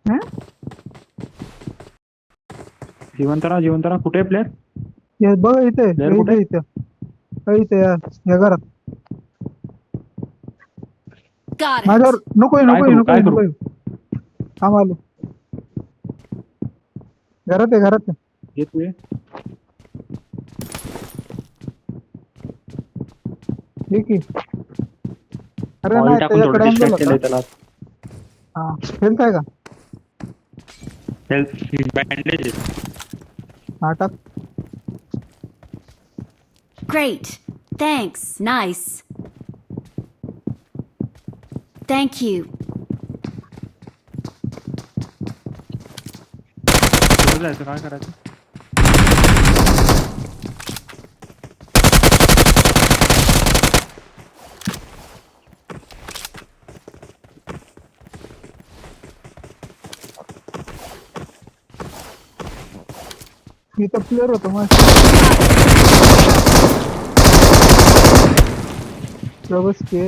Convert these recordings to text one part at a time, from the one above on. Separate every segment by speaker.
Speaker 1: हं?
Speaker 2: जिवंतरा कुठे प्लेअर?
Speaker 1: हे बघ इथे
Speaker 2: प्लेअर कुठे?
Speaker 1: इथे इथे इथे या घरात
Speaker 3: Got
Speaker 1: माझ्यावर
Speaker 3: it.
Speaker 1: नको
Speaker 2: काय करू काय करू?
Speaker 1: थांब आलो घरात आहे
Speaker 2: ये तू ये.
Speaker 1: हे की अरे
Speaker 2: बॉल
Speaker 1: नाही
Speaker 2: टाकून थोडं
Speaker 1: त्याच्याकडे अँगल
Speaker 2: डिस्ट्रॅक्ट
Speaker 1: होता
Speaker 2: केलंय त्याला.
Speaker 1: हा हेल्थ आहे का
Speaker 2: हेल्थ बँडेज.
Speaker 1: हा टाक
Speaker 3: Great. Thanks. Nice. Thank you.
Speaker 2: कुठे जायचं काय करायचं?
Speaker 1: इथं प्लेअर होतो मग बस के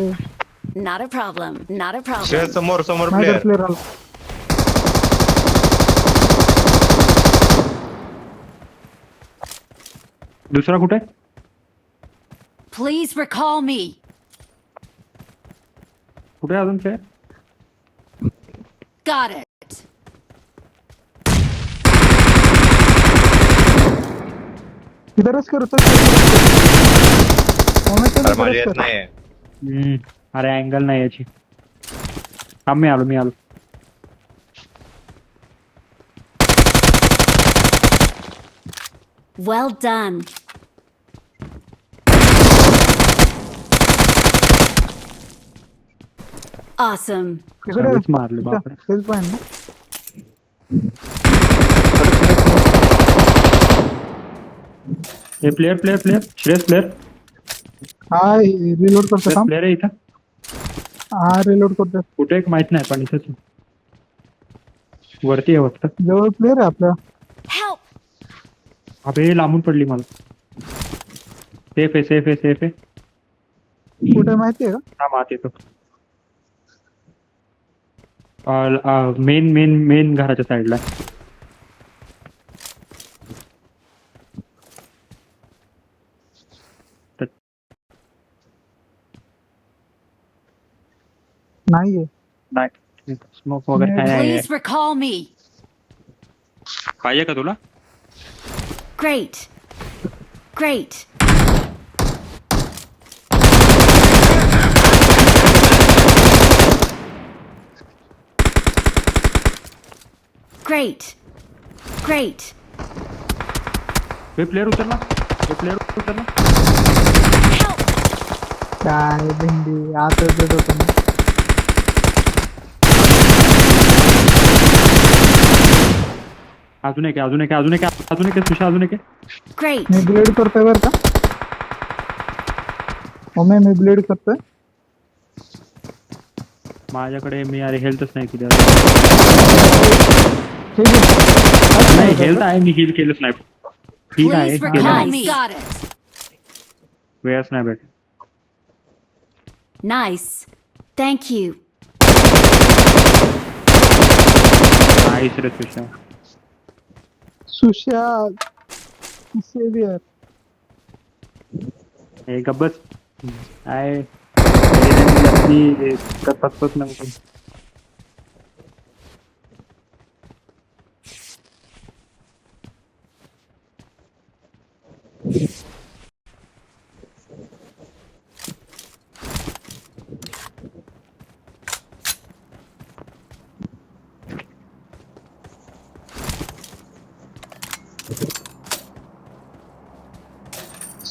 Speaker 3: Not a problem. Not a
Speaker 4: श्रेय
Speaker 3: problem.
Speaker 4: समोर
Speaker 1: माझ्या
Speaker 4: प्लेअर.
Speaker 1: प्लेअर आला
Speaker 2: दुसरा कुठे?
Speaker 3: Please recall me.
Speaker 2: कुठे अजून प्लेअर?
Speaker 3: Got it.
Speaker 1: इधरच करतो
Speaker 4: अरे माझ्या येत नाही.
Speaker 2: अरे अँगल नाही याची. हा मी आलो.
Speaker 3: Well done. Awesome.
Speaker 1: तिकडे
Speaker 2: सर्विस मारले बापरे.
Speaker 1: हेल्थ पॉईंट ना
Speaker 2: हे प्लेअर श्रेयस प्लेअर
Speaker 1: हा रिलोड करतो थांब
Speaker 2: प्लेअर आहे इथं.
Speaker 1: हा रिलोड करतो
Speaker 2: कुठे एक माहित नाही पण इथंच वरती आहे वाटतं.
Speaker 1: जवळ प्लेअर आहे आपल्या
Speaker 3: Help.
Speaker 2: अबे लांबून पडली मला. सेफ आहे.
Speaker 1: कुठे माहिती आहे का
Speaker 2: हा आत येतो. मेन घराच्या साईडला.
Speaker 1: नाहीये
Speaker 2: नाही स्मोक वगैरे काय नाही.
Speaker 3: Please recall me.
Speaker 2: पाहिजे का तुला?
Speaker 3: Great. Great. Great. Great.
Speaker 2: हे प्लेअर उतरला.
Speaker 3: Help.
Speaker 1: काय भेंडी आता देत होतो ना
Speaker 2: अजून एक सुशा अजून एक.
Speaker 3: Great.
Speaker 1: मी ब्लेड करतोय बरं का मी ब्लेड करतोय
Speaker 2: माझ्याकडे मी अरे हेल्थच नाही किती.
Speaker 1: ठीक आहे
Speaker 2: नाही हेल्थ आहे मी हील केलंच नाही. ठीक आहे
Speaker 3: Please
Speaker 2: केलं
Speaker 3: recall
Speaker 2: नाही.
Speaker 3: me. Got it.
Speaker 2: वेळच नाही भेट.
Speaker 3: Nice. Thank you.
Speaker 2: नाहीच रे सुशा.
Speaker 1: सुशाल सेवियर
Speaker 2: हे गब्बस काय पचपच नाही.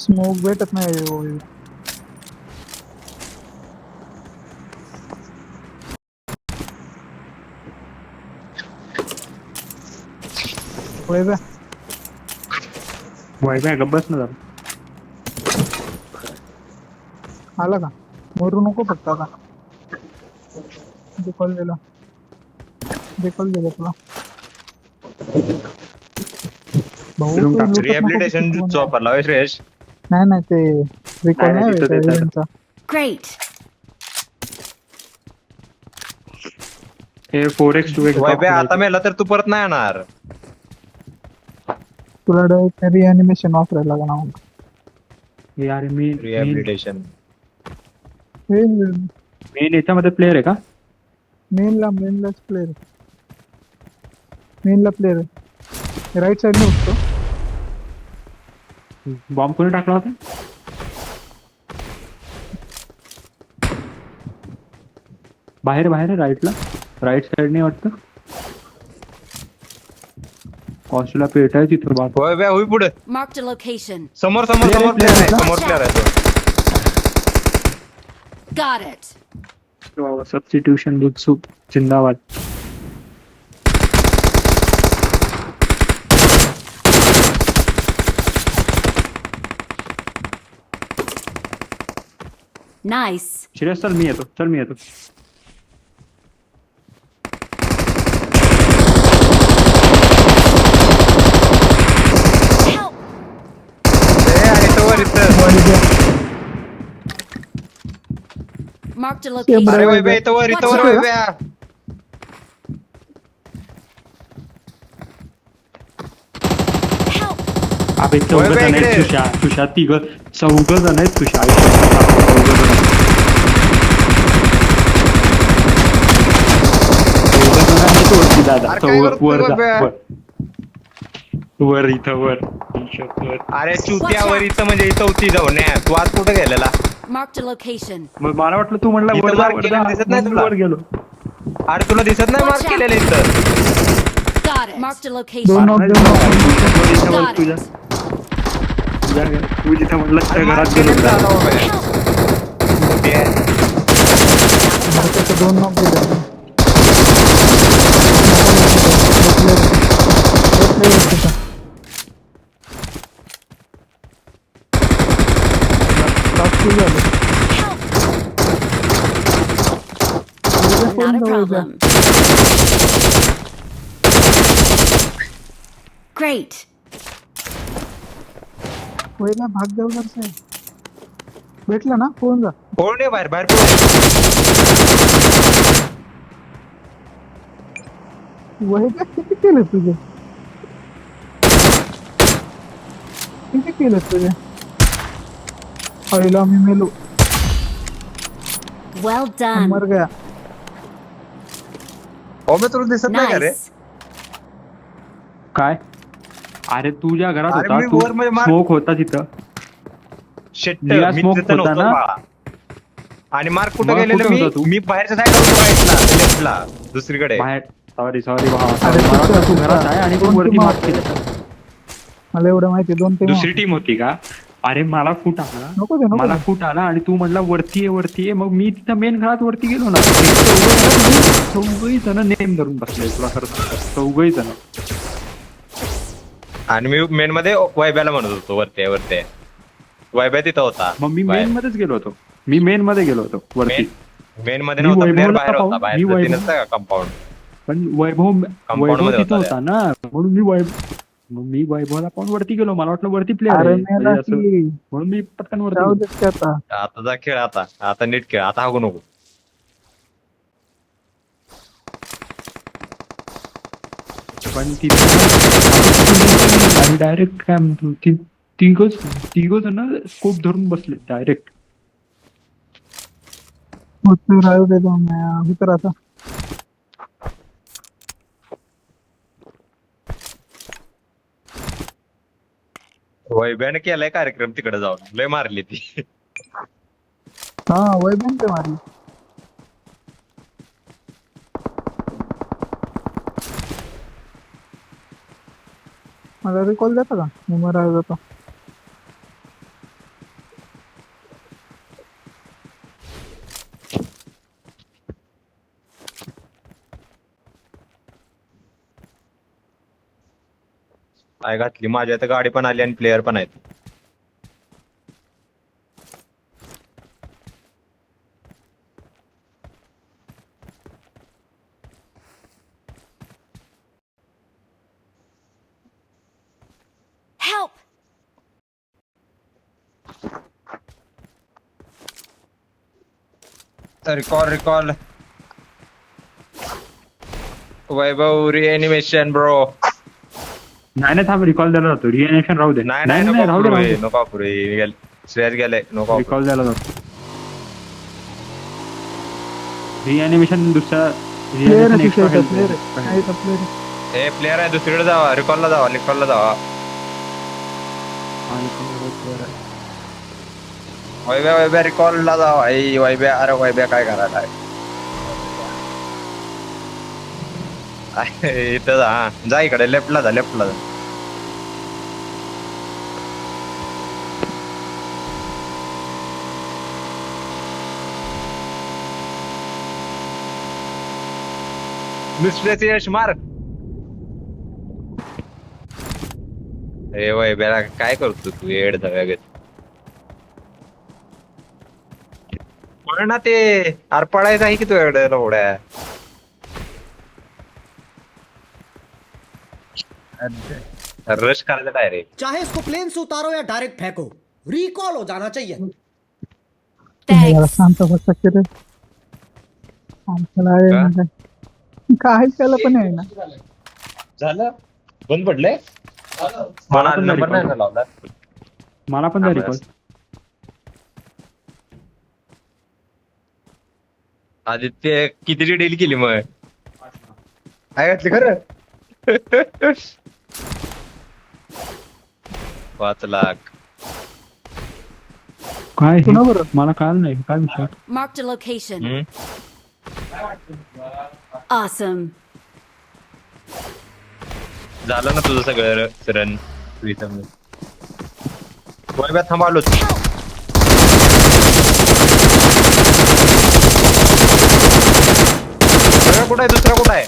Speaker 1: स्मोक भेटत नाही
Speaker 2: वाय गब्बस ना जरा.
Speaker 1: आला का मरू नको फक्त आता कॉल दिला तुला भाऊ तू लुटत नको
Speaker 4: रिहॅबिलिटेशन
Speaker 1: किती कोण
Speaker 4: वापरला श्रेयश.
Speaker 1: नाही ते रिकॉल
Speaker 2: नाही,
Speaker 1: नाही
Speaker 2: तिथं
Speaker 1: भेटत
Speaker 2: देतात.
Speaker 1: evidence चा.
Speaker 3: Great.
Speaker 2: हे 4x2x
Speaker 4: वैभे आता मेला तर तू परत नाही येणार.
Speaker 1: तुला डायरेक्ट रिअॅनिमेशन वापरायला लागणार मग.
Speaker 2: यार मी
Speaker 4: रिहॅबिलिटेशन.
Speaker 2: मेन याच्यामध्ये प्लेअर आहे का?
Speaker 1: मेनलाच प्लेअर. मेनला प्लेअर आहे. राईट साइड नसतो.
Speaker 2: बॉम्ब कोणी टाकला होता? बाहेर बाहेर राईटला, राईट साइडने वाटतं. कॉन्स्टला पेट आहे तिथं बाप.
Speaker 4: वैभे होई पुढे
Speaker 3: Marked a location.
Speaker 4: समोर समोर समोर प्लेअर आहे. समोर प्लेअर आहे तो.
Speaker 3: Got it.
Speaker 2: सबस्टिट्यूशन बुत्सुक जिंदाबाद.
Speaker 3: Nice.
Speaker 2: श्रेयस चल मी येतो.
Speaker 3: Help.
Speaker 4: आहे तो वर इथं.
Speaker 3: Marked a location.
Speaker 4: अरे वैभे इथं वर वैभे.
Speaker 3: Help.
Speaker 2: अबे चौघ
Speaker 4: वैभे
Speaker 2: जण आहेत.
Speaker 4: इकडे.
Speaker 2: तुषा चौघ जण आहेत तुषा. वरती दादा.
Speaker 4: अरे काय करतोय
Speaker 2: वर जा,
Speaker 4: वैभे?
Speaker 2: वर इथं वर.
Speaker 4: अरे चुत्यावर इथं म्हणजे इथं होती जाऊन तू आज कुठे गेलेला?
Speaker 3: Marked a location.
Speaker 2: मग मला वाटलं तू म्हणला
Speaker 4: इथं
Speaker 2: वर जा,
Speaker 4: mark
Speaker 2: वर
Speaker 4: केलेलं
Speaker 2: जा.
Speaker 4: दिसत नाही
Speaker 2: मग मी
Speaker 4: तुला?
Speaker 2: वर गेलो.
Speaker 4: अरे तुला दिसत नाही मार्क केलेलं इथं?
Speaker 3: Got it. Marked a
Speaker 1: दोन
Speaker 3: location.
Speaker 1: knock, दोन knock.
Speaker 3: Got
Speaker 2: तुझ्या
Speaker 3: it.
Speaker 2: तू जिथं म्हणलं त्या
Speaker 4: मार्क
Speaker 2: घरात गेलो
Speaker 4: केलेलं
Speaker 2: होता.
Speaker 4: झालं वैभे.
Speaker 3: Help.
Speaker 4: ते आहे.
Speaker 1: त्याचे 2 knock दिले.
Speaker 3: Not a problem. Great.
Speaker 1: पहिला भाग जाऊ जरसा. भेटला ना फोन जा.
Speaker 4: कोण आहे बाहेर पुढे?
Speaker 1: वही किती केलं तुझे? किती केलं तुझे? पहिला मी मेलो.
Speaker 3: Well done.
Speaker 1: मर गया.
Speaker 4: हो मी तुला दिसत नाही का रे?
Speaker 3: Nice.
Speaker 2: काय? अरे तू ज्या घरात
Speaker 4: अरे
Speaker 2: होता
Speaker 4: मी
Speaker 2: तू
Speaker 4: वर म्हणजे
Speaker 2: स्मोक होता तिथं.
Speaker 4: शिट
Speaker 2: निळा
Speaker 4: मी
Speaker 2: smoke
Speaker 4: तिथं
Speaker 2: होता
Speaker 4: नव्हतो
Speaker 2: ना?
Speaker 4: बाळा. आणि मार्क कुठं
Speaker 2: मग
Speaker 4: गेलेलं
Speaker 2: कुठं
Speaker 4: मी?
Speaker 2: होता तू?
Speaker 4: मी बाहेरच्या साईडला लेफ्टला दुसरीकडे.
Speaker 2: बाहेर. सॉरी भावा.
Speaker 1: अरे
Speaker 2: मला वाटलं तू
Speaker 1: तिथं
Speaker 2: घरात आहे आणि तू
Speaker 1: कोणती
Speaker 2: वरती
Speaker 1: मार-
Speaker 2: मार्क केलं.
Speaker 1: मला एवढं माहिती 2 ते
Speaker 2: दुसरी टीम होती का? अरे मला फूट आला.
Speaker 1: नको दे नको
Speaker 2: मला
Speaker 1: दे.
Speaker 2: फूट आला आणि तू म्हणला वरती आहे. मग मी तिथं मेन घरात वरती गेलो ना. चौघही जण नेम धरून बसले. तुला खरं सांगतो, चौघही जण.
Speaker 4: आणि मी मेन मध्ये वैभ्याला म्हणत होतो वरते वैभ्या तिथं होता.
Speaker 2: मग मी मेन मध्येच गेलो होतो. मेन मध्ये गेलो होतो वरती.
Speaker 4: मेन मध्ये
Speaker 2: मी
Speaker 4: नव्हता प्लेअर
Speaker 2: वैभवला
Speaker 4: बाहेर होता.
Speaker 2: पाहून-
Speaker 4: बाहेर
Speaker 2: मी वैभव-
Speaker 4: नसतं का कंपाऊंड?
Speaker 2: पण वैभव
Speaker 4: मध्ये
Speaker 2: तिथं
Speaker 4: होता
Speaker 2: होता ना. म्हणून मी वैभवला पाहून वरती गेलो. मला वाटलं वरती प्लेअर
Speaker 1: अरे
Speaker 2: आहे
Speaker 1: मेला
Speaker 2: म्हणजे असं.
Speaker 1: की
Speaker 2: म्हणून मी पटकन वरती
Speaker 1: जाऊ
Speaker 2: गेलो.
Speaker 1: देत की आता.
Speaker 4: आता जा खेळ. आता नीट खेळ. आता हागू नको.
Speaker 2: पण तिथं आणि डायरेक्ट काय म्हणतो तिघ जण स्कोप धरून बसले डायरेक्ट.
Speaker 1: होतं राहू दे तो मी तर आता.
Speaker 4: वैभ्याने केलाय कार्यक्रम तिकडे जाऊन. लय मारली ती.
Speaker 1: हा वैभव ते मारली. मला रिकॉल देता का? मी मरायला जातो.
Speaker 4: काय घातली माझ्या इथं गाडी पण आली आणि प्लेयर पण आहेत.
Speaker 3: Help.
Speaker 4: रिकॉल वैभव रिएनिमेशन ब्रो.
Speaker 2: नाही नाही थांब रिकॉल द्यायला जातो रिएनिमेशन राहू दे
Speaker 4: नाही
Speaker 2: नाही
Speaker 4: नाही
Speaker 2: नाही राहू दे
Speaker 4: नको श्रेयस गेले नको.
Speaker 2: रिकॉल द्यायला जातो रिएनिमेशन दुसरा
Speaker 1: player
Speaker 2: reanimation extra health
Speaker 1: player
Speaker 2: आहे.
Speaker 1: प्लेअर
Speaker 4: हे प्लेअर आहे दुसरीकडे जावा रिकॉलला जावा जावा. वैभ्या रिकॉलला जावा. वैभ्या अरे वैभ्या काय करायला इथं जा इकडे लेफ्टला जा. मिस्टर यश मार. वैभ्याला काय करतो तू एड धव्यागत. पण ना ते आर पडायचं आहे की तू एवढ्या एवढ्या रश करायचं डायरेक्ट.
Speaker 5: चाहे इसको प्लेन से उतारो या डायरेक्ट फेंको, रिकॉल हो जाना चाहिए.
Speaker 3: Thanks.
Speaker 1: शांत बस रे आमच्याला आहे
Speaker 4: का?
Speaker 1: म्हणजे काय केलं पण आहे ना.
Speaker 4: झालं बंद पडले.
Speaker 2: मला पण
Speaker 4: नंबर
Speaker 2: नाही
Speaker 4: नाही लावला.
Speaker 2: मला पण द्या रिकॉल
Speaker 4: आदित्य कितीची डील केली मग काय घातली खरं 5 लाख.
Speaker 2: काय
Speaker 1: पुन्हा बरं
Speaker 2: मला कळलं नाही काय विषय
Speaker 3: Marked a location.
Speaker 4: हम्म?
Speaker 3: Awesome.
Speaker 4: झालं ना तुझं सगळं रन वैभ्या थांबालो. कुठं आहे दुसरा कुठं आहे.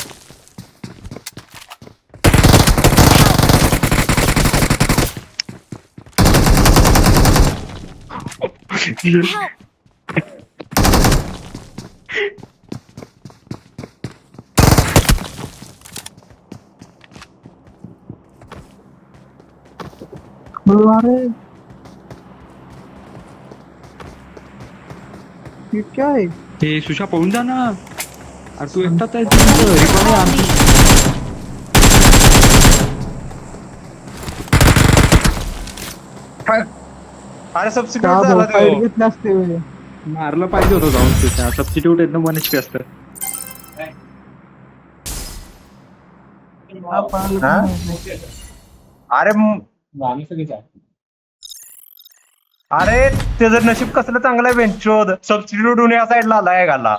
Speaker 3: Help.
Speaker 1: अरे हे क्या आहे.
Speaker 2: ते सुशा पळून जा ना अरे तू एकटाच आहे रिकॉल आहे आमची.
Speaker 4: अरे
Speaker 1: का
Speaker 4: सबस्टिट्यूट
Speaker 1: बरं
Speaker 4: झाला
Speaker 1: फाईट
Speaker 4: तो.
Speaker 1: घेतला असते वेळ.
Speaker 2: मारलं पाहिजे होतं जाऊन तुझ्या सबस्टिट्यूट एकदम 1 HP असतं.
Speaker 4: हा? अरे अरे त्याचं नशीब कसलं चांगलं आहे बेंचोद सबस्टिट्यूट होऊन या साईडला आलाय घाला.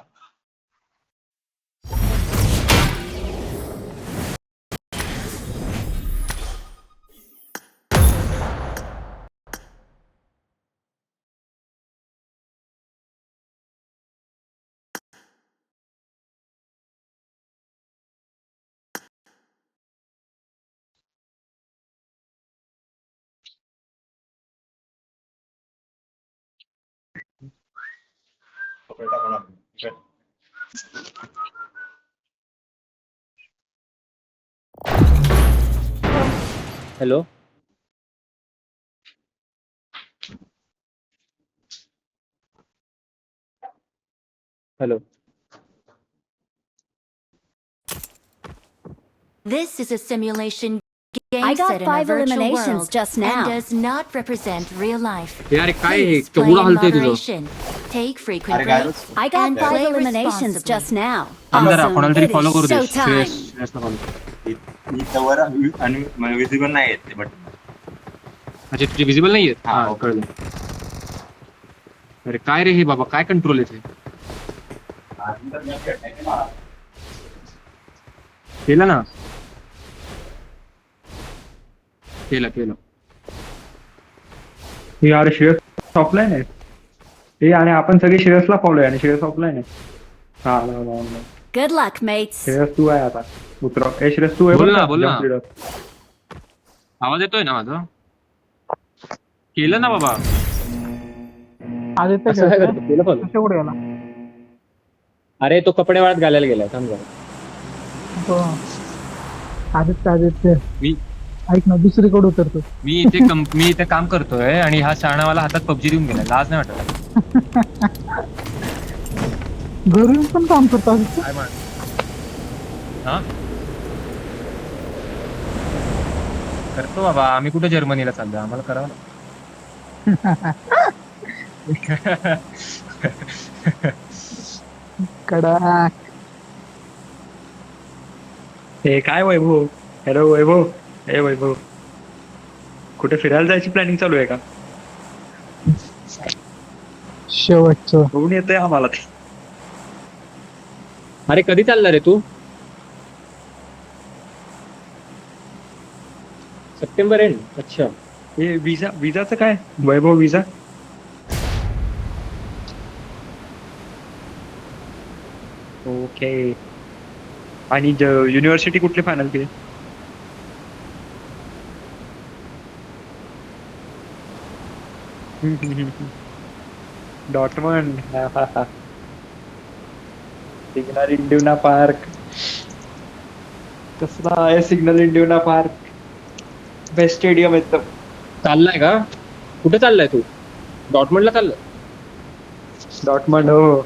Speaker 6: Hello hello
Speaker 3: This is a simulation game
Speaker 7: I got
Speaker 3: set in a
Speaker 7: 5
Speaker 3: virtual
Speaker 7: eliminations
Speaker 3: world
Speaker 7: just now.
Speaker 3: and does not represent real life.
Speaker 6: यार काय हे
Speaker 3: Please play
Speaker 6: केवढं
Speaker 3: in
Speaker 6: हलतंय तुझं
Speaker 3: moderation. Take frequent
Speaker 4: अरे काय
Speaker 3: breaks.
Speaker 7: I got
Speaker 3: and
Speaker 7: 5
Speaker 3: play
Speaker 7: eliminations
Speaker 3: responsibly.
Speaker 7: just now.
Speaker 6: थांब जरा
Speaker 7: Awesome.
Speaker 6: कोणाला तरी
Speaker 7: It
Speaker 6: फॉलो
Speaker 7: is
Speaker 6: करू दे
Speaker 7: showtime.
Speaker 4: आणि विजिबल नाही येत ते बट
Speaker 6: अच्छा तुझे विजिबल नाहीये
Speaker 4: हा,
Speaker 6: हा कळलं. अरे काय रे हे बाबा काय कंट्रोल येते केलं ना केलं
Speaker 2: हे अरे श्रेयस ऑफलाईन आहे हे आणि आपण सगळे श्रेयसला फॉलो आहे आणि श्रेयस ऑफलाईन आहे. हा online.
Speaker 7: Good luck, mates.
Speaker 2: Shreyas तू आहे आता उतर श्रेयस तू आहे
Speaker 6: बोल
Speaker 2: बरं
Speaker 6: ना,
Speaker 2: का?
Speaker 6: बोल ना.
Speaker 2: Jump leader.
Speaker 6: आवाज येतोय ना माझा केलं ना बाबा
Speaker 1: आदित्य
Speaker 6: असं काय
Speaker 1: गेला.
Speaker 6: करतो? केलं follow.
Speaker 1: कशा कुठे गेला
Speaker 6: अरे तो कपडे वाळत घालायला गेलाय समजा
Speaker 1: तो आदित्य
Speaker 6: मी
Speaker 1: ऐक ना दुसरीकडे उतरतो.
Speaker 6: मी इथे काम करतोय आणि हा शाणावाला हातात पबजी देऊन गेला लाज नाही वाटत
Speaker 1: घरून पण काम करतो आदित्य.
Speaker 6: काय म्हण हा करतो बाबा, आम्ही कुठे जर्मनीला चाललो, आम्हाला करावं
Speaker 1: कडक.
Speaker 2: हे काय वैभव? हॅलो वैभव. हे वैभव, कुठे फिरायला जायची प्लॅनिंग चालू आहे का?
Speaker 1: शेवटचं.
Speaker 2: होऊन येतंय आम्हाला ते.
Speaker 6: अरे कधी चालला रे तू? September end. अच्छा.
Speaker 2: हे विजाचं काय वैभव, विजा? ओके. आणि युनिव्हर्सिटी कुठली फायनल केली? डॉटमंड. Signal Iduna Park. कसला आहे Signal Iduna Park? Best stadium एकदम.
Speaker 6: चाललाय का? कुठे चाललाय तू? डॉटमंडला चाललाय?
Speaker 2: डॉटमंड हो.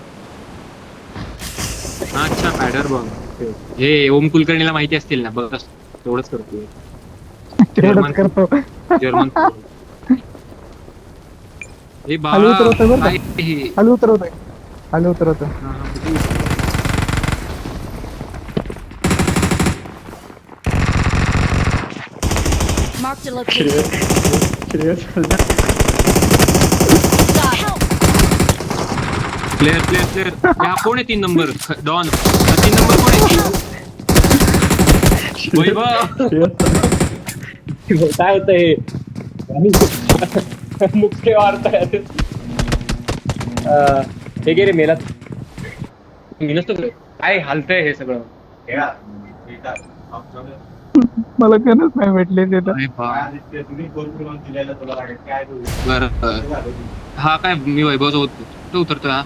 Speaker 6: अच्छा, पॅडर बघ. हे ओम कुलकर्णीला माहिती असतील ना, बघ तेवढंच करतो.
Speaker 1: तेवढंच करतो.
Speaker 6: जर्मन. हे
Speaker 1: खाली उतरवतोय बरं का?
Speaker 6: काय हे?
Speaker 1: खाली उतरवतोय. खाली उतरवतोय.
Speaker 6: हा, हा, कुठे?
Speaker 3: Marked a location.
Speaker 2: Shreyas
Speaker 3: Help!
Speaker 6: Player हा कोण आहे 3 नंबर? डॉन. 3 नंबर कोण आहे? वैभव. काय होत हे? मुख्य वार्ता आहे. हे गे रे मेला. मी नसतो काय हालतंय हे सगळं.
Speaker 1: मला गणच नाही भेटले ते तर.
Speaker 6: बरं. हा काय मी वैभव सोबत तो उतरतोय हा.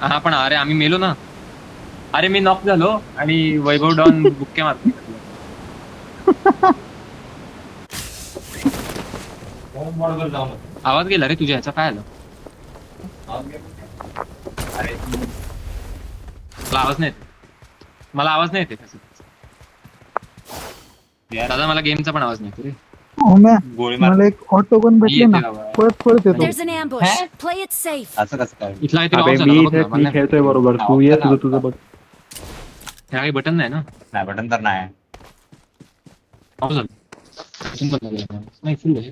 Speaker 6: हा पण अरे आम्ही मेलो ना. अरे मी नॉक झालो आणि वैभव डॉन बुक्के मारतो. आवाज गेला रे तुझ्या ह्याचा, काय आलं? मला आवाज नाही येत. मला आवाज नाही येते दादा, मला गेमचा पण आवाज नाही येतो रे.
Speaker 1: ओम्या, मला एक ऑटो गन भेटले ना,
Speaker 6: येते बाबा.
Speaker 1: पळत येतो.
Speaker 3: There's an ambush. Play it safe.
Speaker 6: इथला काहीतरी
Speaker 2: अबे
Speaker 6: आवाज
Speaker 2: मी
Speaker 6: आला बघ
Speaker 2: इथे
Speaker 6: ना, मला
Speaker 2: मी
Speaker 6: नाही.
Speaker 2: खेळतोय बरोबर. तू ये तुझं बघ.
Speaker 6: ह्या काही बटन नाही ना.
Speaker 7: नाही बटन तर नाही.
Speaker 6: आवाज आला. बटन बंद झालं. नाही फुल आहे.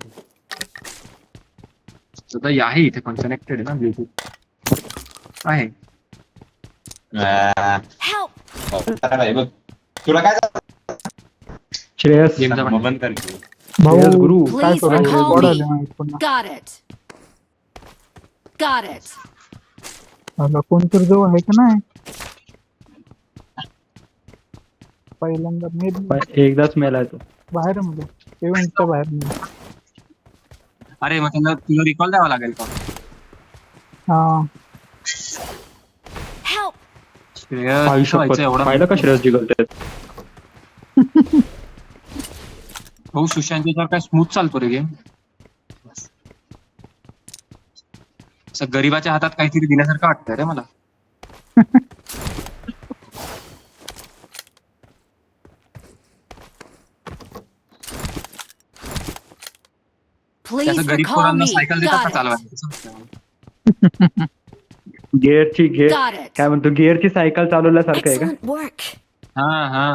Speaker 6: आता हे आहे इथे पण कनेक्टेड आहे ना ब्लूटूथ आहे.
Speaker 3: Help!
Speaker 7: बघ तुला काय
Speaker 2: श्रेयस
Speaker 6: गेमचा पण
Speaker 7: बंद कर की.
Speaker 1: भाऊ
Speaker 2: श्रेयस गुरु.
Speaker 1: काय
Speaker 3: Please
Speaker 1: करू?
Speaker 3: recall
Speaker 1: बॉड
Speaker 3: me.
Speaker 1: आले माहित पुन्हा.
Speaker 3: Got it. Got it.
Speaker 1: मला कोणतरी जवळ आहे का नाही? पहिल्यांदा मी
Speaker 2: एकदाच मेलाय तो.
Speaker 1: बाहेर आहे म्हणजे इव्हेंटच्या बाहेर नाही.
Speaker 6: अरे मग तुला रिकॉल द्यावा लागेल का?
Speaker 1: हा,
Speaker 3: Help!
Speaker 6: श्रेयस
Speaker 2: आई शपथ.
Speaker 6: व्हायचं एवढं
Speaker 2: पाहिलं का श्रेयस जिंकतोय?
Speaker 6: भाऊ सुशांत याच्यावर काय स्मूथ चालतो रे गेम. असं गरीबाच्या हातात काहीतरी दिल्यासारखं वाटतं रे मला.
Speaker 3: Please
Speaker 6: त्याचं गरीब
Speaker 3: recall
Speaker 6: पोरांना
Speaker 3: me.
Speaker 6: सायकल देतात का
Speaker 3: Got it.
Speaker 6: चालवायला?
Speaker 2: गिअरची
Speaker 3: Got it.
Speaker 2: काय म्हणतो, गिअरची सायकल चालवल्यासारखं आहे का?
Speaker 3: Excellent work.
Speaker 6: हा हा.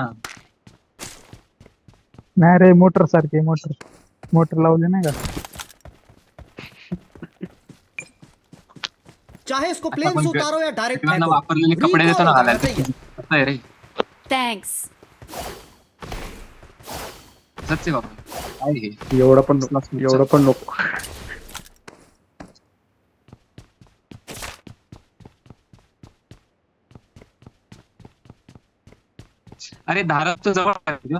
Speaker 1: नाही रे, मोटर सारखे मोटर लावले नाही का?
Speaker 5: चाहे इसको
Speaker 6: आता
Speaker 5: प्लेन
Speaker 6: पण
Speaker 5: से उतारो या डायरेक्ट
Speaker 6: गरीबांना
Speaker 5: फेंको,
Speaker 6: वापरलेले कपडे देतो
Speaker 5: recall
Speaker 6: ना
Speaker 5: हो जाना
Speaker 6: घालायला.
Speaker 5: चाहिए.
Speaker 6: कसं आहे रे?
Speaker 3: Thanks.
Speaker 6: सच आहे बाबा. काय हे?
Speaker 2: एवढं पण नको.
Speaker 6: अरे धाराचं जवळ आहे तुझं.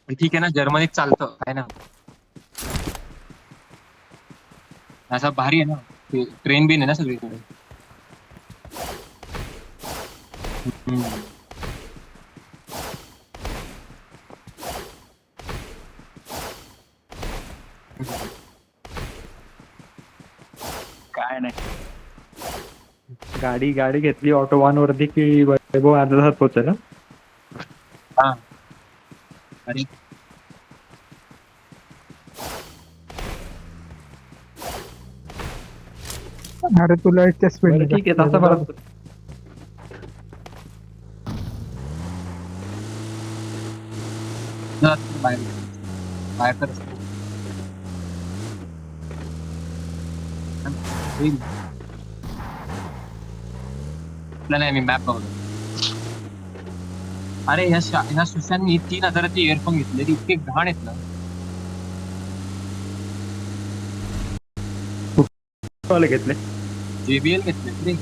Speaker 6: पण ठीक आहे ना, जर्मनीत चालतं काय ना. असा भारी आहे ना, ट्रेन बिन आहे ना सगळीकडे.
Speaker 2: काय नाही. गाडी गाडी घेतली ऑटो वन वरती की वैभव अर्धा तासात पोहोचेल ना?
Speaker 6: हा आणि
Speaker 1: अरे तुला इतक्या
Speaker 2: बरं,
Speaker 1: स्पीड
Speaker 2: ठीक आहे तासाभरात
Speaker 6: जा बाहेर बाहेर तर नाही मी मॅप बघतो. अरे ह्या सुशांतनी 3,000चे इयरफोन घेतले इतके घाण आहेत ना.
Speaker 2: वाले घेतले.
Speaker 6: JBL घेतले रे.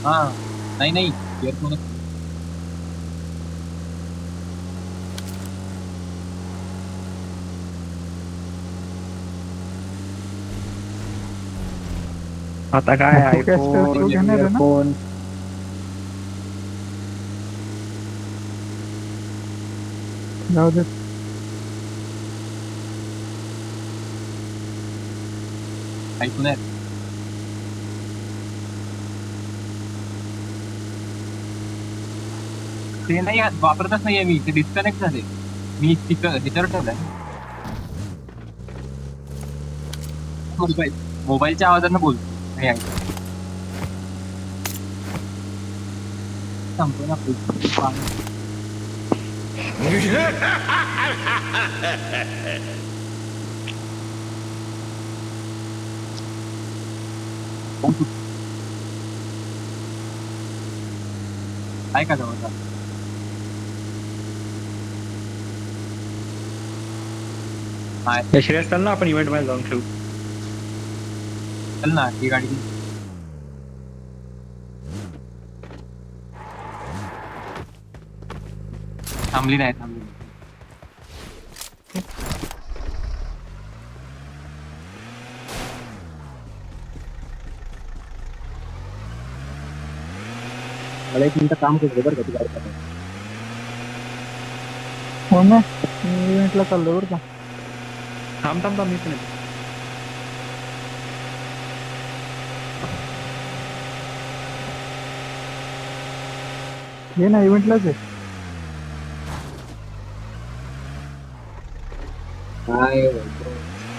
Speaker 6: हा नाही इयरफोन
Speaker 2: आता काय
Speaker 1: मग तू cash तो घेणार आहे ना?
Speaker 2: iPhone
Speaker 1: जाऊ दे.
Speaker 6: ऐकून आहे. ते नाही वापरतच नाहीये मी. ते डिस्कनेक्ट झाले. मी ह्याच्यावर ठेवलंय मोबाईलच्या आवाजानं बोलतो. नाही ऐकत. सांगतो ना काय का जवळ
Speaker 2: श्रेयस चल ना आपण इव्हेंट मध्ये जाऊन खेळू.
Speaker 6: चल ना ही गाडी थांबली नाही. मला 1 मिनिट काम करतो बरं का ती गाडी चालवायला.
Speaker 1: हो ना, मी इव्हेंटला चाललो बरं का.
Speaker 2: थांब मी पण येतो.
Speaker 1: ये ना इव्हेंटलाच आहे.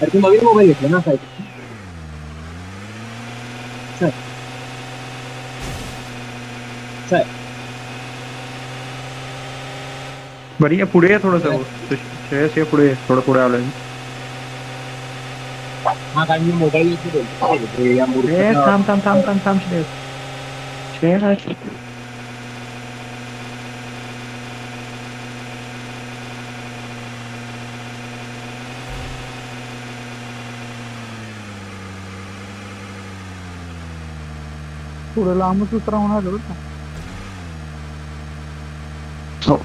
Speaker 6: अरे तू नवीन मोबाईल घेतला ना साहेब.
Speaker 2: बरं ये पुढे ये थोडस. श्रेयस ये पुढे थोडं पुढे आलोय.
Speaker 6: हा कारण मी मोबाईल बोलतो या
Speaker 2: श्रेयस थांब श्रेयस
Speaker 1: पुढे लांबच उतरा होणार बरं का.
Speaker 2: हो.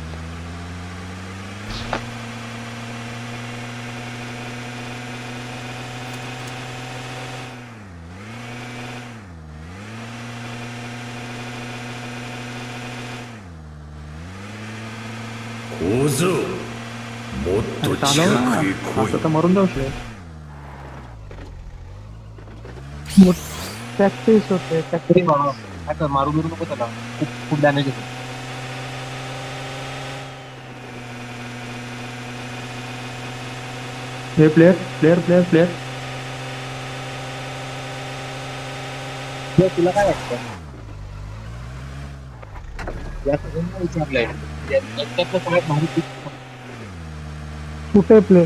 Speaker 2: चालव ना. असं तर मरून जाऊ श्रेयस.
Speaker 1: प्रॅक्टिस होते
Speaker 6: तरी बाबा काय कर मारू बिरू नको त्याला. खूप डॅमेज होतो.
Speaker 2: हे प्लेयर
Speaker 6: तुला काय वाटतं या सगळ्यांना विचारलंय त्यातलं सगळ्यात भारी
Speaker 1: कुठे प्ले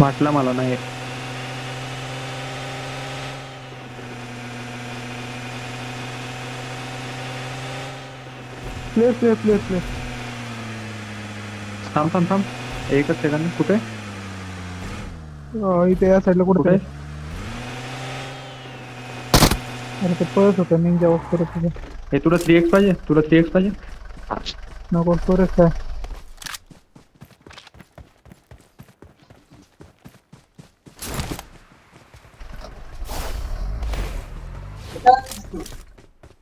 Speaker 2: वाटलं मला नाही.
Speaker 1: प्ले
Speaker 2: थांब एकच सेकंद. कुठे
Speaker 1: इथे या साईडला कुठे
Speaker 2: कुठे
Speaker 1: अरे ते पळत होतं निंजा वगैरे तुझं.
Speaker 2: हे तुला 3x पाहिजे.
Speaker 1: नको स्टोरेज काय.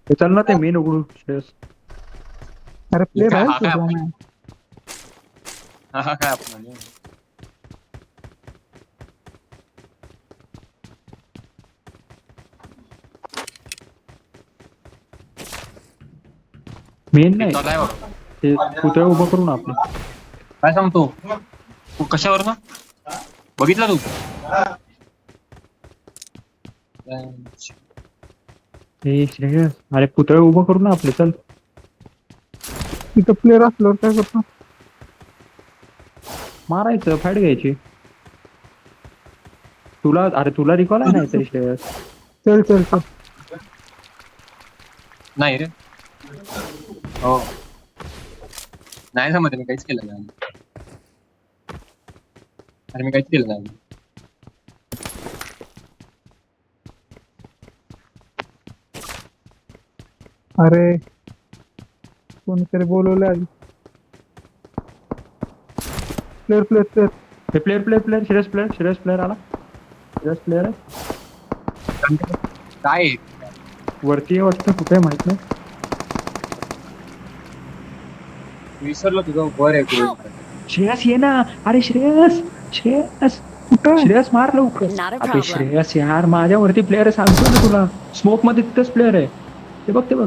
Speaker 2: हे चल ना ते मेन उघडू श्रेयस.
Speaker 1: अरे प्लेअर
Speaker 6: हा,
Speaker 1: आहे
Speaker 6: काय
Speaker 1: तुझा.
Speaker 6: हा काय आपण
Speaker 2: मेन नाही
Speaker 6: चालू आहे बघ.
Speaker 2: ते पुतळे उभं करू ना आपलं.
Speaker 6: काय सांगतो तू कशावर ना बघितला तू
Speaker 2: हे श्रेयस, अरे पुतळे उभं करू ना आपले, चल.
Speaker 1: तिथं प्लेअर असल्यावर काय करतो?
Speaker 2: मारायचं, फाईट घ्यायची. तुला रिकॉल आहे ना याचा श्रेयस?
Speaker 1: चल चल चल.
Speaker 6: नाही रे हो नाही समजत मी काहीच केलं नाही अरे मी काहीच केलं नाही
Speaker 1: अरे कोणीतरी बोलवलं आधी. Player player player.
Speaker 2: हे प्लेअर श्रेयस प्लेअर आला. श्रेयस प्लेअर आहे.
Speaker 6: काय आहे?
Speaker 2: वरती आहे वाटतं, कुठे आहे माहित नाही.
Speaker 6: विसरलो तुझं वर आहे
Speaker 3: Help!
Speaker 2: श्रेयस ये ना. अरे श्रेयस
Speaker 1: कुठं?
Speaker 2: श्रेयस मार लवकर.
Speaker 3: Not a
Speaker 2: अरे
Speaker 3: problem.
Speaker 2: श्रेयस यार, माझ्यावरती प्लेअर आहे, सांगतो ना तुला. स्मोक मध्ये तिथंच प्लेअर आहे. ते बघ.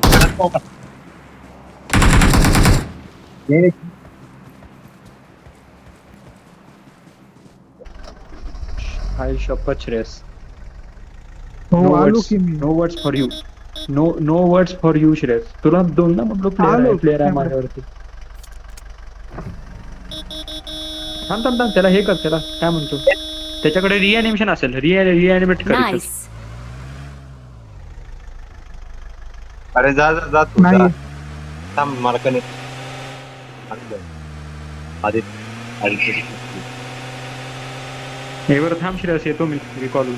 Speaker 2: आई शपथ श्रेयस.
Speaker 1: हो आलो की मी.
Speaker 2: No words for you. No words for you Shreyas. तुला दोनदा म्हटलो
Speaker 1: आलो.
Speaker 2: प्लेअर आहे माझ्यावरती. थांब त्याला हे कर, त्याला काय म्हणतो, त्याच्याकडे रिॲनिमेशन असेल, रिॲनिमेट कर.
Speaker 3: Nice.
Speaker 4: अरे जा जा जा तू
Speaker 1: नाही.
Speaker 4: जा. थांब मला कनेक्ट आधी
Speaker 2: हे बरं थांब श्रेयस, येतो मी रिकॉल.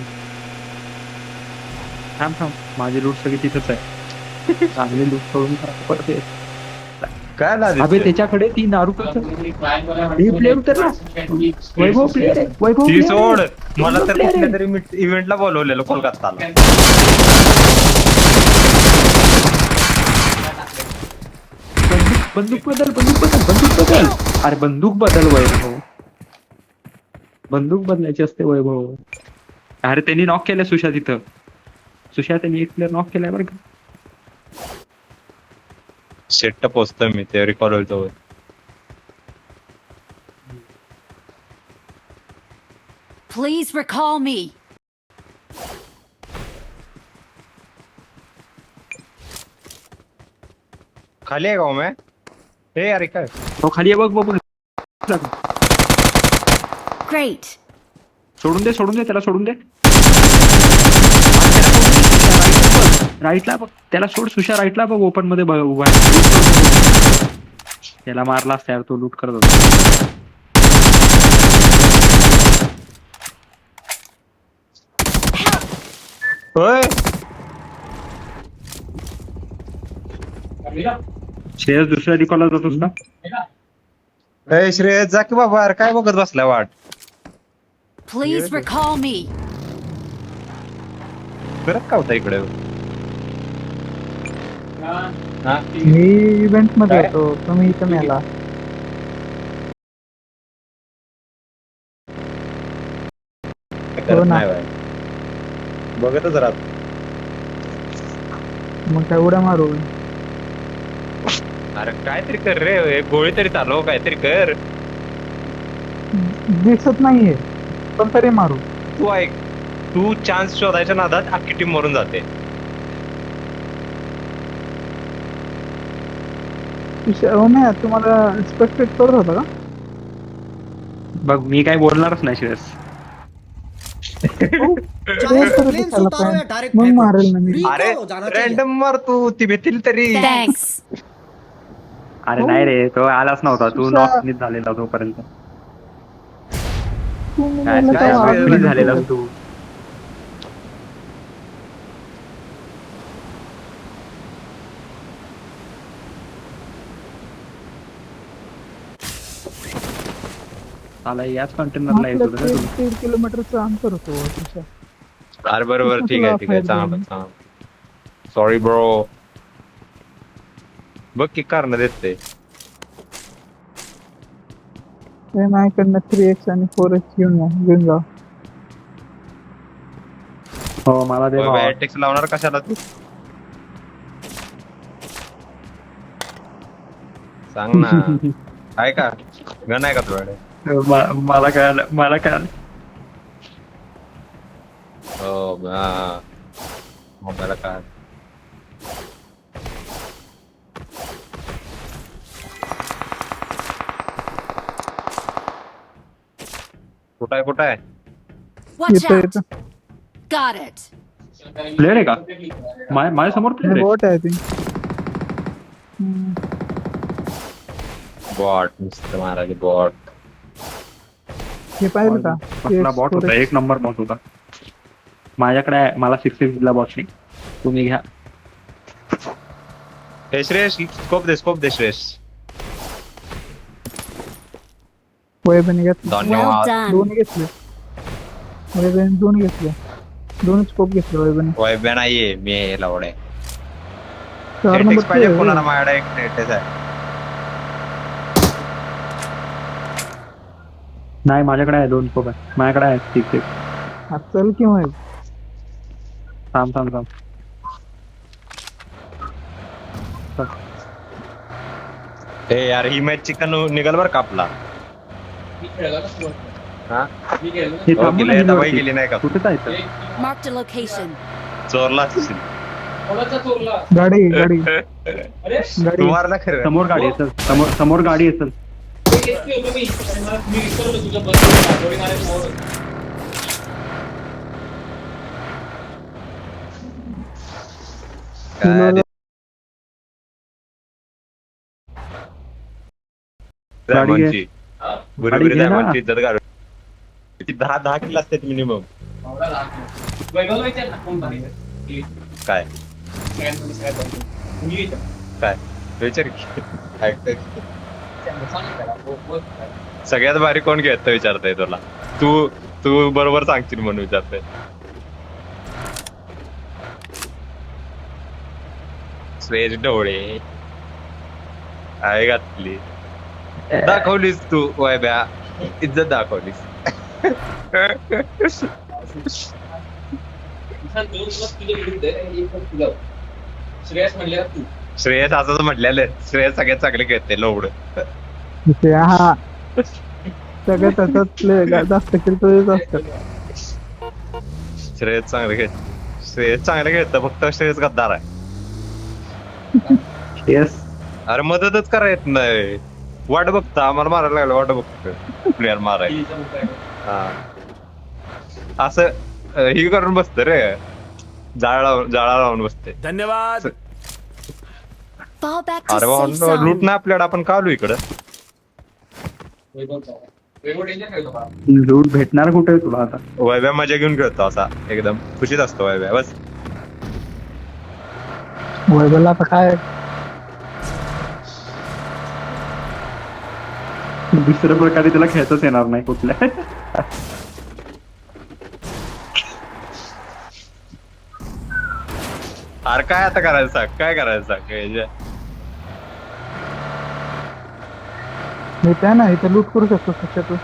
Speaker 2: थांब माझी लूट सगळी तिथंच आहे. चांगली लूट करून परत ये.
Speaker 4: काय लाज
Speaker 2: अबे त्याच्याकडे ती नारुतो प्लेअर उतरला. वैभव प्लेअर आहे. वैभव
Speaker 4: ती
Speaker 2: player
Speaker 4: सोड.
Speaker 2: आहे.
Speaker 4: मला तर
Speaker 2: player
Speaker 4: कुठल्या
Speaker 2: आहे.
Speaker 4: तरी इव्हेंटला बोलवलेलं कोलकाताला.
Speaker 2: बंदूक बदल. अरे बंदूक बदल वैभव. बंदूक बदलायची असते वैभव. अरे त्यांनी नॉक केलंय सुशा तिथं. त्यांनी एक प्लेअर नॉक केलाय बरं का.
Speaker 4: सेट पोचतोय मी ते रिकॉल होईल.
Speaker 3: Please recall me.
Speaker 4: खाली आहे गाव में हे अरे काय
Speaker 2: तो खाली आहे बघ.
Speaker 3: Great.
Speaker 2: सोडून दे त्याला, सोडून दे. राईटला बघ त्याला, सोड. सुशा राईटला बघ, ओपन मध्ये उभा आहे. त्याला मारला असता यार, तो लूट करत होता.
Speaker 4: होय.
Speaker 2: श्रेयस दुसऱ्या रिकॉलला जातोस का?
Speaker 4: ए श्रेयस जा की बाबा. अरे काय बघत बसलाय वाट.
Speaker 3: Please recall me.
Speaker 4: करत का होता इकडे.
Speaker 1: मी इव्हेंट मध्ये होतो, तुम्ही इथं मेला.
Speaker 4: करत
Speaker 1: ना.
Speaker 4: नाही बाय. बघतच राहत.
Speaker 1: मग काय उड्या मारू?
Speaker 4: अरे काहीतरी कर रे. एक गोळी तरी चालव, काहीतरी कर.
Speaker 1: दिसत नाहीये पण तरी मारू.
Speaker 4: तू ऐक, तू चान्स शोधायच्या नादात अख्खी टीम मरून जाते.
Speaker 1: नाही तुम्हाला एक्सपेक्टेड करत होता का?
Speaker 2: बघ मी काय बोलणारच नाही श्रेयस.
Speaker 5: चाहे प्लेन से उतारो या डायरेक्ट
Speaker 1: मग मारेल ना मी.
Speaker 4: अरे
Speaker 5: रिकॉल हो जाना चाहिए.
Speaker 4: रॅन्डम मार तू. ती भेटील तरी.
Speaker 3: Thanks.
Speaker 2: अरे नाही रे, तो आलाच नव्हता. तू
Speaker 1: सुशा-
Speaker 2: नॉक झालेला तोपर्यंत.
Speaker 1: तुम्ही
Speaker 2: काय
Speaker 1: मेला
Speaker 4: काय
Speaker 1: तेव्हा
Speaker 4: वेळ
Speaker 2: फ्री
Speaker 1: आलो.
Speaker 2: झालेला तू. याच कंटेनरला येत होतं ना
Speaker 1: आपलं
Speaker 2: तू.
Speaker 1: 1.5 किलोमीटरचं अंतर होतो तुझ्या.
Speaker 4: अरे बरोबर. ठीक आहे. चांगलं. Sorry bro. बघ की कारण देते.
Speaker 1: ते माझ्याकडनं 3x आणि 4x घेऊन जा.
Speaker 2: हो मला ते
Speaker 4: टॅक्स लावणार कशाला तू. सांग ना. आहे का गण आहे का तुझ्याकडे?
Speaker 2: मला काय आलं, मला काय आलं.
Speaker 4: हो मोबाईल काय कुठं आहे
Speaker 3: Watch
Speaker 1: येतो
Speaker 3: out!
Speaker 1: येतो.
Speaker 3: Got it.
Speaker 2: प्लेअर आहे का? माझ्या समोर प्लेअर आहे.
Speaker 1: बॉट आहे ते.
Speaker 4: बॉट नुसतं महाराज बॉट.
Speaker 1: हे पाहिलं का?
Speaker 2: कसला बॉट होता, एक नंबर बॉट होता. माझ्याकडे आहे, मला 6 ला बॉट नाही. तुम्ही घ्या.
Speaker 4: हे श्रेयस स्कोप दे श्रेयस.
Speaker 1: वैभवने घेतलं.
Speaker 3: Well
Speaker 4: धन्यवाद.
Speaker 3: done.
Speaker 1: दोन्ही घेतले. वैभवने दोन घेतले. दोनच स्कोप घेतले वैभवने.
Speaker 4: वैभ्या नाहीये मी लावडे.
Speaker 1: 4 नंबर
Speaker 4: पाहिजे
Speaker 1: ते
Speaker 4: कोणाला माझ्याकडे एक नेटेच आहे.
Speaker 2: नाही माझ्याकडे आहे 2 स्कोप आहे. माझ्याकडे आहे 6.
Speaker 1: हा, चल की मग.
Speaker 2: थांब.
Speaker 4: हे यार ही मॅच चिकन निघाल बर का आपला. हा
Speaker 2: हे
Speaker 4: हो,
Speaker 2: थांबून
Speaker 4: गेले
Speaker 2: आहे
Speaker 4: दवाई
Speaker 2: वरती.
Speaker 4: गेली नाही का?
Speaker 2: कुठे जायचं?
Speaker 3: Marked a location.
Speaker 4: चोरला असशील.
Speaker 1: गाडी गाडी
Speaker 4: तू मारला खरं.
Speaker 2: समोर गाडी असेल, समोर गाडी असेल.
Speaker 4: काय
Speaker 2: गाडी घे.
Speaker 4: रामांची.
Speaker 2: गाडी
Speaker 4: बरोबर
Speaker 2: घे ना.
Speaker 4: रामांची इज्जत घालू. 10 किलो असते मिनिमम. काय काय विचार की. ऐकतोय की. सगळ्यात भारी कोण घेत विचारतय तुला. तू बरोबर सांगशील म्हणून विचारतोय. श्रेयस डोळे आहे घातली. दाखवलीस तू वैभ्या. इज्जत दाखवलीस. श्रेयस असंच म्हटलेलं. श्रेयस सगळ्यात चांगले खेळते लोवड.
Speaker 1: हा सगळ्यात त्याच्यातले जास्त खेळतो असतात.
Speaker 4: श्रेयस चांगले खेळत. फक्त श्रेयस गद्दार आहे.
Speaker 2: येस.
Speaker 4: अरे मदतच करा येत नाही. वाट बघता आम्हाला मारायला लागलं. वाट बघतो प्लेअर मारायला. हा असं ही करून बसत रे. जाळा लावून बसते.
Speaker 5: धन्यवाद.
Speaker 3: Fall back to
Speaker 4: अरे
Speaker 3: safe
Speaker 4: वा लूट
Speaker 3: zone.
Speaker 4: ना आपल्याकडे. आपण का आलो इकडं?
Speaker 2: लूट भेटणार कुठे आहे तुला आता?
Speaker 4: वैभ्या मजा घेऊन खेळतो असा एकदम खुशीत असतो वैभ्या. बस
Speaker 1: वैभवला आता काय
Speaker 2: दुसऱ्या प्रकारे त्याला खेळताच येणार नाही कुठल्या.
Speaker 4: अरे काय आता करायचं सांग. काय करायचं सांग.
Speaker 1: मी त्या ना इथे लूट करू शकतो कशातून.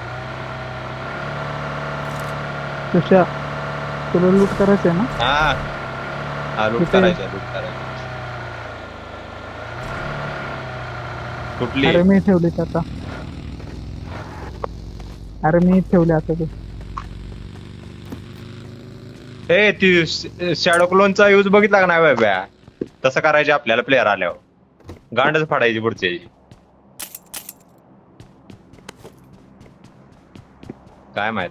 Speaker 1: कशा तुला लूट करायचं आहे ना?
Speaker 4: हा लूट
Speaker 1: कुठे?
Speaker 4: करायचं. कुठली?
Speaker 1: अरे मी ठेवले आता. अरे मी ठेवले आता ते.
Speaker 4: ए ती शॅडो क्लोनचा यूज बघितला का नाही वैभ्या? तसं करायचे आपल्याला प्लेअर आल्यावर. गांडच फाडायची पुढची. काय माहित.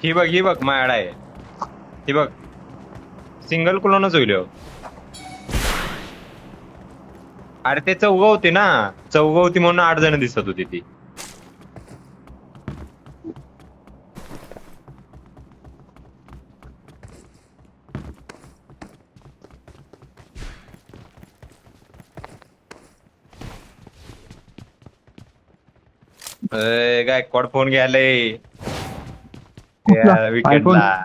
Speaker 4: ही बघ मायाड आहे. ही बघ सिंगल क्लोनच होईल ह्यो. अरे ते चौघ होती ना. चौघ होती म्हणून 8 जण दिसत होती ती. गायकवाड फोन घ्यायले विकेटला.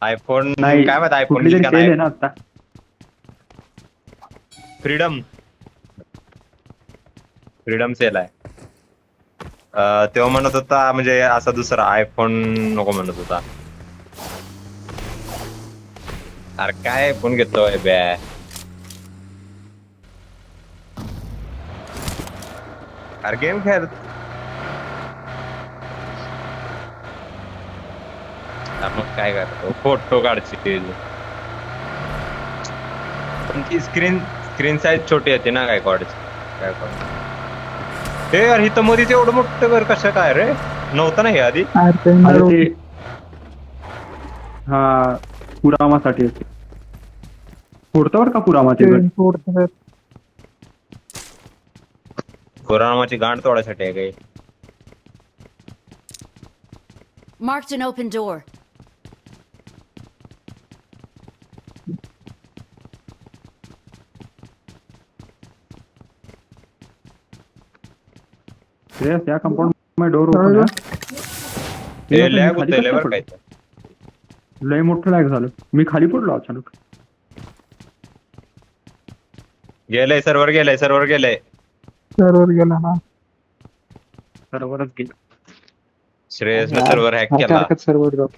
Speaker 4: आयफोन
Speaker 2: नाही
Speaker 4: काय माहित. आयफोन
Speaker 2: कुठली तरी सेल आहे ना आता.
Speaker 4: फ्रीडम सेल आहे. तेव्हा म्हणत होता म्हणजे असा दुसरा आयफोन नको म्हणत होता. अरे काय फोन घेतोय बॅ अरे गेम खेळ मग काय करतो फोटो काढशील पण ती स्क्रीन साईज छोटी होती ना काय कॉडची काय कॉड यार ही तर मध्येच एवढं मोठं घर कसं काय रे नव्हतं ना हे आधी
Speaker 1: अरे ते
Speaker 2: अरे
Speaker 1: मला
Speaker 2: ते हा पुरावासाठी असते फोडतं बरं का पुरावा ते घर.
Speaker 1: फोडतात.
Speaker 4: कोरोनाची गांड तोडायसाठी आहे काही
Speaker 3: Marked an open door.
Speaker 2: Shreyas या कंपाऊंड मध्ये डोर
Speaker 1: काय
Speaker 2: ओपन
Speaker 1: ग?
Speaker 4: ते लॅग होतंय लय बरं काय ते.
Speaker 2: लय मोठं लॅग झालं मी खाली पडलो अचानक.
Speaker 4: गेलंय सर्व्हर गेलंय
Speaker 1: सर्वर गेला ना.
Speaker 2: सर्वरच गेलं.
Speaker 4: श्रेयसने सर्व्हर हॅक
Speaker 2: हरकत
Speaker 4: केला
Speaker 2: हरकत सर्वर ड्रॉप.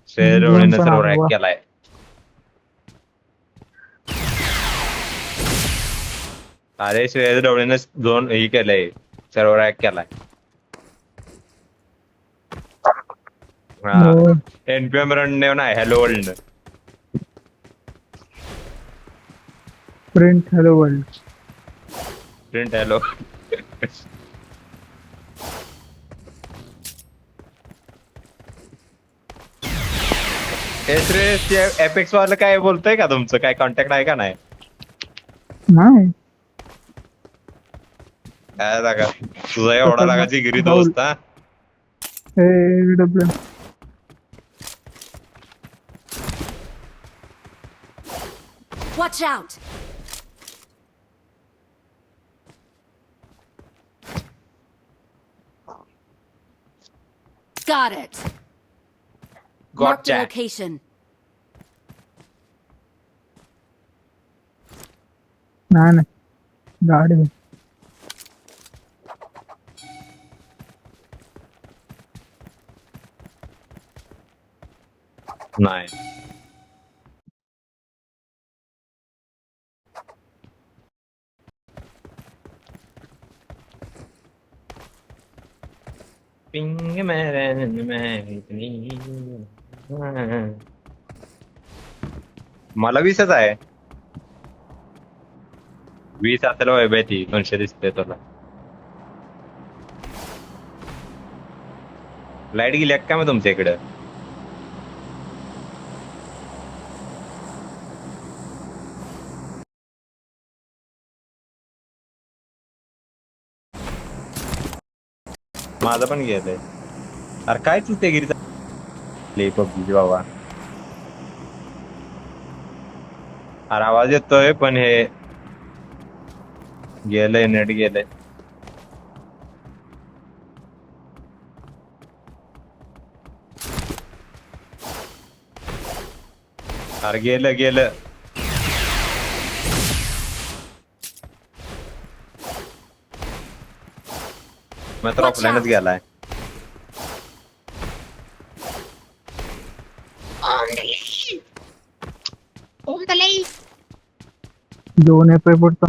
Speaker 4: श्रेयस ढवळीने
Speaker 1: दोन
Speaker 4: सर्व्हर
Speaker 1: जण
Speaker 4: हॅक
Speaker 1: वा.
Speaker 4: केलाय अरे श्रेयस ढवळीने दोन ही केलंय सर्व्हर हॅक केलाय
Speaker 1: हो.
Speaker 4: एनपीएम रन नाही hello world
Speaker 1: print hello world.
Speaker 4: Print hello हे श्रेयस एपेक्स वाला काय बोलतोय का तुमचं काय कॉन्टॅक्ट आहे का नाही
Speaker 1: नाही.
Speaker 4: काय लागा तुझा एवढा लागा जिगरी दोस्त हा
Speaker 1: AW.
Speaker 3: Watch out! Got it. Marked a
Speaker 4: गॉटचॅक
Speaker 3: location.
Speaker 1: नाही नाही गाडी आहे.
Speaker 4: नाही पिंग मला 20च आहे 20 असेल वय ती 200 दिसते तुला लाईट गेली का मग तुमच्या इकडं माझं पण गेलंय अरे काय चुतेगिरी पबजी बाबा अरे आवाज येतोय पण हे गेलंय नेट गेलंय अरे गेलं मी तर
Speaker 3: Watch
Speaker 4: ऑफलाईनच
Speaker 3: out.
Speaker 4: गेलाय
Speaker 1: दोन एपे पडतो.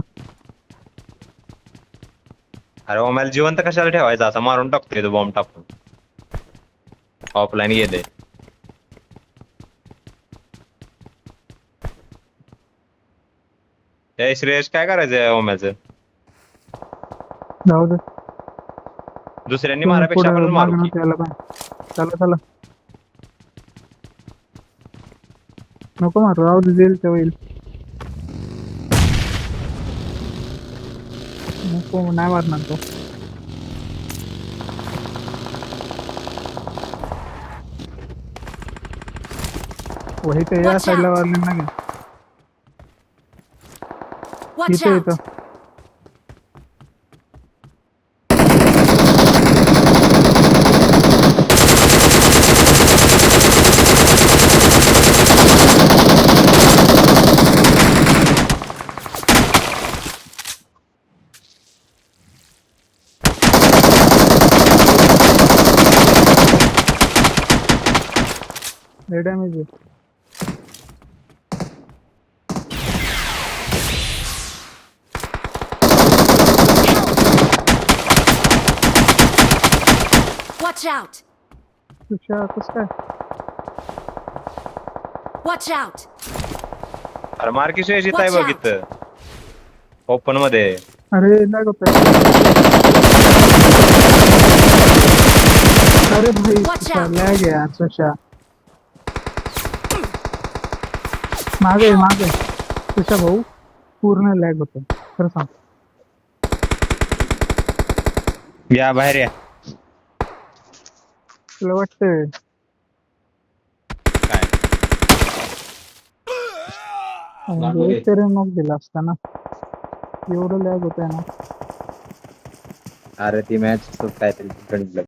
Speaker 4: अरे ओम्याला जिवंत कशाला ठेवायचं असा मारून टाकतोय तो बॉम्ब टाकून ऑफलाईन गेले ते श्रेयस काय करायचंय ओम्याचं
Speaker 1: जाऊ दे.
Speaker 4: दुसऱ्यांनी मारापेक्षा आपण मारू की
Speaker 1: त्याला पाहिजे. चला नको मारू राहू दे देईल ते होईल. नको नाही मारणार तो. वही ते या
Speaker 3: Watch
Speaker 1: साईडला
Speaker 3: out.
Speaker 1: वारले ना
Speaker 3: Watch
Speaker 1: इथं
Speaker 3: out!
Speaker 1: इथं. लय डॅमेज आहे.
Speaker 3: Watch out!
Speaker 1: तुझ्या कसं काय
Speaker 3: Watch out!
Speaker 4: अरे मार्की सुयश इथं आहे
Speaker 3: Watch
Speaker 4: बघ
Speaker 3: out.
Speaker 4: इथं ओपन मध्ये.
Speaker 1: अरे लॅग होतोय अरे भाई
Speaker 3: Watch out.
Speaker 1: लॅग आहे यार सुशा मागे सुशा भाऊ पूर्ण लॅग होतं खरं सांग
Speaker 4: या बाहेर या.
Speaker 1: तुला वाटतंय
Speaker 7: काय
Speaker 1: म्हणजे एक तरी मग दिला असता ना एवढं लॅग होतंय ना
Speaker 4: अरे ती मॅच काहीतरी गणित